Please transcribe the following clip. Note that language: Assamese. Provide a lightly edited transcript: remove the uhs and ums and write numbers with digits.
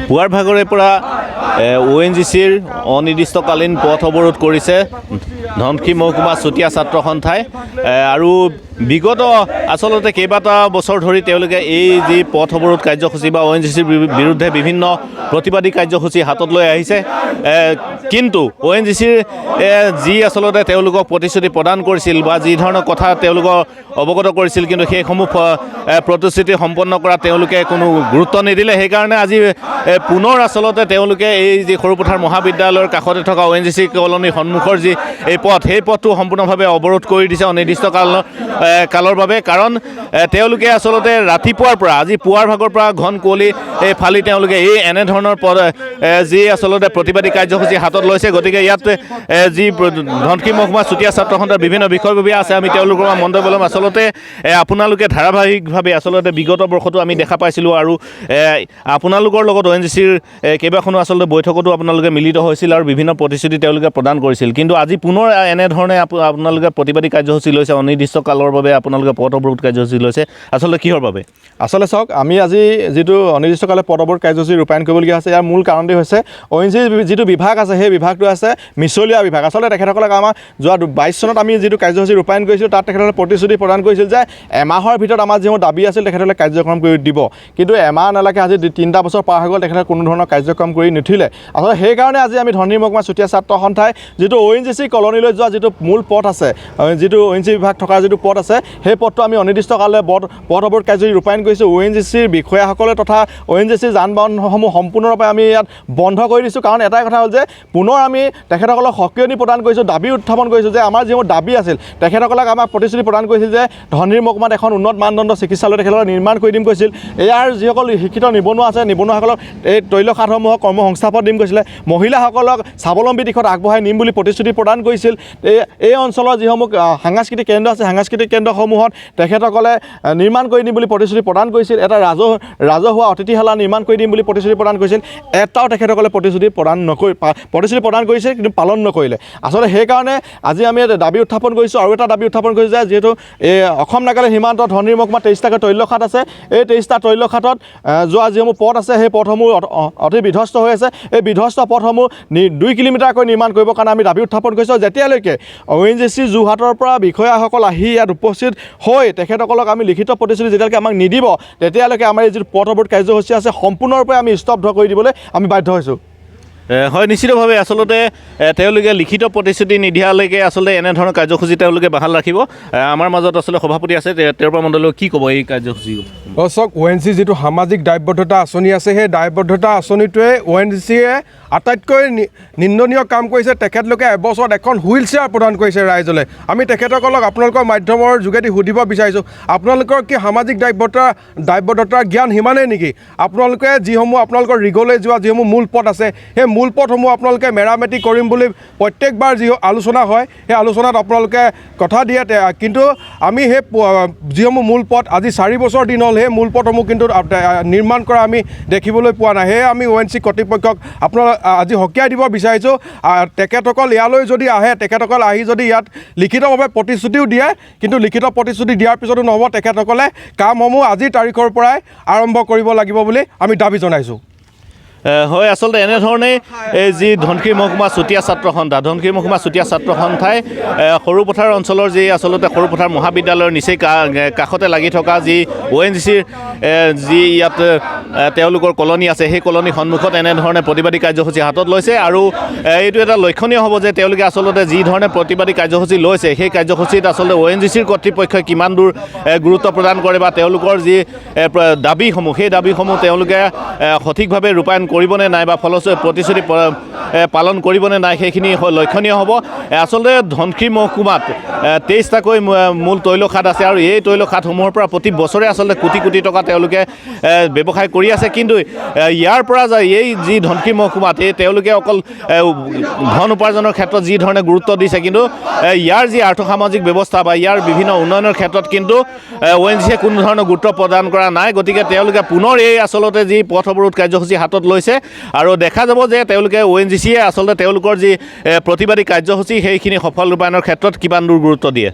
পুৱাৰ ভাগৰে পৰা ONGCৰ অনিৰ্দিষ্টকালীন পথ অৱৰোধ কৰিছে ধনশিৰি মহকুমা চুতীয়া ছাত্ৰ সন্থাই আৰু বিগত আচলতে কেইবাটা বছৰ ধৰি তেওঁলোকে এই যি পথ অৱৰোধ কাৰ্যসূচী বা ONGCৰ বিৰুদ্ধে বিভিন্ন প্ৰতিবাদী কাৰ্যসূচী হাতত লৈ আহিছে কিন্তু ONGCৰ যি আচলতে তেওঁলোকক প্ৰতিশ্ৰুতি প্ৰদান কৰিছিল বা যি ধৰণৰ কথা তেওঁলোকক অৱগত কৰিছিল কিন্তু সেইসমূহ প্ৰতিশ্ৰুতি সম্পন্ন কৰা তেওঁলোকে কোনো গুৰুত্ব নিদিলে সেইকাৰণে আজি পুনৰ আচলতে তেওঁলোকে এই যি সৰুপথাৰ মহাবিদ্যালয়ৰ কাষতে থকা ONGC কলনীৰ সন্মুখৰ যি এই পথ সেই পথটো সম্পূৰ্ণভাৱে অৱৰোধ কৰি দিছে অনিৰ্দিষ্ট কালৰ বাবে কাৰণ তেওঁলোকে আচলতে ৰাতিপুৱাৰ পৰা আজি পুৱাৰ ভাগৰ পৰা ঘন কুঁৱলী ফালি তেওঁলোকে এই এনেধৰণৰ যি আচলতে প্ৰতিবাদী কাৰ্যসূচী হাতত লৈছে গতিকে ইয়াত যি ধনশিৰি মহকুমা চুতীয়া ছাত্ৰ সন্থাৰ বিভিন্ন বিষয়ববীয়া আছে আমি তেওঁলোকৰ মন্তব্য ল'ম আচলতে আপোনালোকে ধাৰাবাহিকভাৱে আচলতে বিগত বৰ্ষতো আমি দেখা পাইছিলোঁ আৰু আপোনালোকৰ লগত ONGCৰ কেইবাখনো আচলতে বৈঠকতো আপোনালোকে মিলিত হৈছিল আৰু বিভিন্ন প্ৰতিশ্ৰুতি তেওঁলোকে প্ৰদান কৰিছিল কিন্তু আজি পুনৰ এনেধৰণে আপোনালোকে প্ৰতিবাদী কাৰ্যসূচী লৈছে অনিৰ্দিষ্ট কালৰ বাবে আপোনালোকে পথ অৱৰোধ কাৰ্যসূচী লৈছে আচলতে কিহৰ বাবে আচলতে চাওক আমি আজি যিটো অনিৰ্দিষ্টকালে পথ অৱৰোধ কাৰ্যসূচী ৰূপায়ণ কৰিবলগীয়া হৈছে ইয়াৰ মূল কাৰণটো হৈছে ONGCৰ যিটো বিভাগ আছে সেই বিভাগটো আছে মিছলীয়া বিভাগ আচলতে তেখেতসকলক আমাৰ যোৱা 22 চনত আমি যিটো কাৰ্যসূচী ৰূপায়ণ কৰিছিলোঁ তাত তেখেতসকলে প্ৰতিশ্ৰুতি প্ৰদান কৰিছিল যে এমাহৰ ভিতৰত আমাৰ যিবোৰ দাবী আছিল তেখেতসকলে কাৰ্যক্ৰম কৰি দিব কিন্তু এমাহ নালাগে আজি 3টা বছৰ পাৰ হৈ গ'ল তেখেতসকলে কোনো ধৰণৰ কাৰ্যক্ৰম কৰি নুঠিলে আচলতে সেইকাৰণে আজি আমি ধনশিৰি মহকুমা চুতীয়া ছাত্ৰ সন্থাই যিটো ONGC কলনীলৈ যোৱা যিটো মূল পথ আছে যিটো ONGC বিভাগ থকাৰ যিটো পথ আছে সেই পথটো আমি অনিৰ্দিষ্টকালে পথ অৱৰোধ কাৰ্যসূচী ৰূপায়ণ কৰিছোঁ ONGCৰ বিষয়াসকলে তথা ONGCৰ যান বাহনসমূহ সম্পূৰ্ণৰূপে আমি ইয়াত বন্ধ কৰি দিছোঁ কাৰণ এটাই কথা হ'ল যে পুনৰ আমি তেখেতসকলক সক্ৰিয়নি প্ৰদান কৰিছোঁ দাবী উত্থাপন কৰিছোঁ যে আমাৰ যিবোৰ দাবী আছিল তেখেতসকলক আমাক প্ৰতিশ্ৰুতি প্ৰদান কৰিছিল যে ধনশিৰি মহকুমাত এখন উন্নত মানদণ্ড চিকিৎসালয় তেখেতসকলে নিৰ্মাণ কৰি দিম কৈছিল ইয়াৰ যিসকল শিক্ষিত নিবনুৱা আছে নিবনুৱাসকলক এই তৈল খাতসমূহক কৰ্ম সংস্থাপন দিম কৈছিলে মহিলাসকলক স্বাৱলম্বী দিশত আগবঢ়াই নিম বুলি প্ৰতিশ্ৰুতি প্ৰদান কৰিছিল এই অঞ্চলৰ যিসমূহ সাংস্কৃতিক কেন্দ্ৰ আছে সাংস্কৃতিক কেন্দ্ৰসমূহত তেখেতসকলে নিৰ্মাণ কৰি দিম বুলি প্ৰতিশ্ৰুতি প্ৰদান কৰিছিল এটা ৰাজহুৱা অতিথিশালা নিৰ্মাণ কৰি দিম বুলি প্ৰতিশ্ৰুতি প্ৰদান কৰিছিল এটাও তেখেতসকলে প্ৰতিশ্ৰুতি প্ৰদান কৰিছিল কিন্তু পালন নকৰিলে আচলতে সেইকাৰণে আজি আমি দাবী উত্থাপন কৰিছোঁ আৰু এটা দাবী উত্থাপন কৰিছোঁ যে যিহেতু এই অসম নাগালেণ্ড সীমান্ত ধনশিৰি মহকুমা 23টাকৈ তৈলখাট আছে এই 23টা তৈলখাটত যোৱা যিসমূহ পথ আছে সেই পথসমূহ অতি বিধ্বস্ত হৈ আছে এই বিধ্বস্ত পথসমূহ 2 কিলোমিটাৰকৈ নিৰ্মাণ কৰিবৰ কাৰণে আমি দাবী উত্থাপন কৰিছোঁ যেতিয়ালৈকে ONGC যোৰহাটৰ পৰা বিষয়াসকল আহি ইয়াত উপস্থিত হৈ তেখেতসকলক আমি লিখিত প্ৰতিশ্ৰুতি যেতিয়ালৈকে আমাক নিদিব তেতিয়ালৈকে আমাৰ এই যিটো পথ অৱৰোধ কাৰ্যসূচী আছে সম্পূৰ্ণৰূপে আমি স্তব্ধ কৰি দিবলৈ আমি বাধ্য হৈছোঁ হয় নিশ্চিতভাৱে আচলতে তেওঁলোকে লিখিত প্ৰতিশ্ৰুতি নিদিয়ালৈকে আচলতে এনেধৰণৰ কাৰ্যসূচী তেওঁলোকে বাহাল ৰাখিব আমাৰ মাজত আচলতে সভাপতি আছে তেওঁৰ পৰা মণ্ডলক কি ক'ব এই কাৰ্যসূচী চাওক ONGC যিটো সামাজিক দায়বদ্ধতা আঁচনি আছে সেই দায়বদ্ধতা আঁচনিটোৱে ONGCয়ে আটাইতকৈ নিন্দনীয় কাম কৰিছে তেখেতলোকে এবছৰত এখন হুইল চেয়াৰ প্ৰদান কৰিছে ৰাইজলৈ আমি তেখেতসকলক আপোনালোকৰ মাধ্যমৰ যোগেদি সুধিব বিচাৰিছোঁ আপোনালোকৰ কি সামাজিক দায়বদ্ধতাৰ জ্ঞান সিমানেই নেকি আপোনালোকে যিসমূহ আপোনালোকৰ ৰিগলৈ যোৱা যিসমূহ মূল পথ আছে সেই মূল পথসমূহ আপোনালোকে মেৰামতি কৰিম বুলি প্ৰত্যেকবাৰ যি আলোচনা হয় সেই আলোচনাত আপোনালোকে কথা দিয়ে কিন্তু আমি সেই যিসমূহ মূল পথ আজি 4 বছৰ দিন হ'ল সেই মূল পথসমূহ কিন্তু নিৰ্মাণ কৰা আমি দেখিবলৈ পোৱা নাই সেয়ে আমি ONGC কৰ্তৃপক্ষক আপোনালোক আজি সকীয়াই দিব বিচাৰিছোঁ তেখেতসকল ইয়ালৈ যদি আহে তেখেতসকল আহি যদি ইয়াত লিখিতভাৱে প্ৰতিশ্ৰুতিও দিয়ে কিন্তু লিখিত প্ৰতিশ্ৰুতি দিয়াৰ পিছতো নহ'ব তেখেতসকলে কামসমূহ আজিৰ তাৰিখৰ পৰাই আৰম্ভ কৰিব লাগিব বুলি আমি দাবী জনাইছোঁ হয় আচলতে এনেধৰণে এই যি ধনশিৰি মহকুমা চুতীয়া ছাত্ৰ সন্থাই সৰুপথাৰ অঞ্চলৰ যি আচলতে সৰুপথাৰ মহাবিদ্যালয়ৰ নিচেই কাষতে লাগি থকা যি ONGCৰ যি ইয়াত তেওঁলোকৰ কলনী আছে সেই কলনীৰ সন্মুখত এনেধৰণে প্ৰতিবাদী কাৰ্যসূচী হাতত লৈছে আৰু এইটো এটা লক্ষণীয় হ'ব যে তেওঁলোকে আচলতে যি ধৰণে প্ৰতিবাদী কাৰ্যসূচী লৈছে সেই কাৰ্যসূচীত আচলতে ONGCৰ কৰ্তৃপক্ষই কিমান দূৰ গুৰুত্ব প্ৰদান কৰে বা তেওঁলোকৰ যি দাবীসমূহ সেই দাবীসমূহ তেওঁলোকে সঠিকভাৱে ৰূপায়ণ কৰিবনে নাই বা প্ৰতিশ্ৰুতি পালন কৰিবনে নাই সেইখিনি লক্ষণীয় হ'ব আচলতে ধনশিৰি মহকুমাত 23টাকৈ মূল তৈলখাট আছে আৰু এই তৈলখাটসমূহৰ পৰা প্ৰতি বছৰে আচলতে কোটি কোটি টকা তেওঁলোকে ব্যৱসায় কৰি আছে কিন্তু ইয়াৰ পৰা এই যি ধনশিৰি মহকুমাত তেওঁলোকে অকল ধন উপাৰ্জনৰ ক্ষেত্ৰত যি ধৰণে গুৰুত্ব দিছে কিন্তু ইয়াৰ যি আৰ্থসামাজিক ব্যৱস্থা বা ইয়াৰ বিভিন্ন উন্নয়নৰ ক্ষেত্ৰত কিন্তু ONGCয়ে কোনো ধৰণৰ গুৰুত্ব প্ৰদান কৰা নাই গতিকে তেওঁলোকে পুনৰ এই আচলতে যি পথ অৱৰোধ কাৰ্যসূচী হাতত লৈছে আৰু দেখা যাব যে তেওঁলোকে ONGCয়ে আচলতে তেওঁলোকৰ যি প্ৰতিবাদী কাৰ্যসূচী সেইখিনি সফল ৰূপায়ণৰ ক্ষেত্ৰত কিমান দূৰ গুৰুত্ব দিয়ে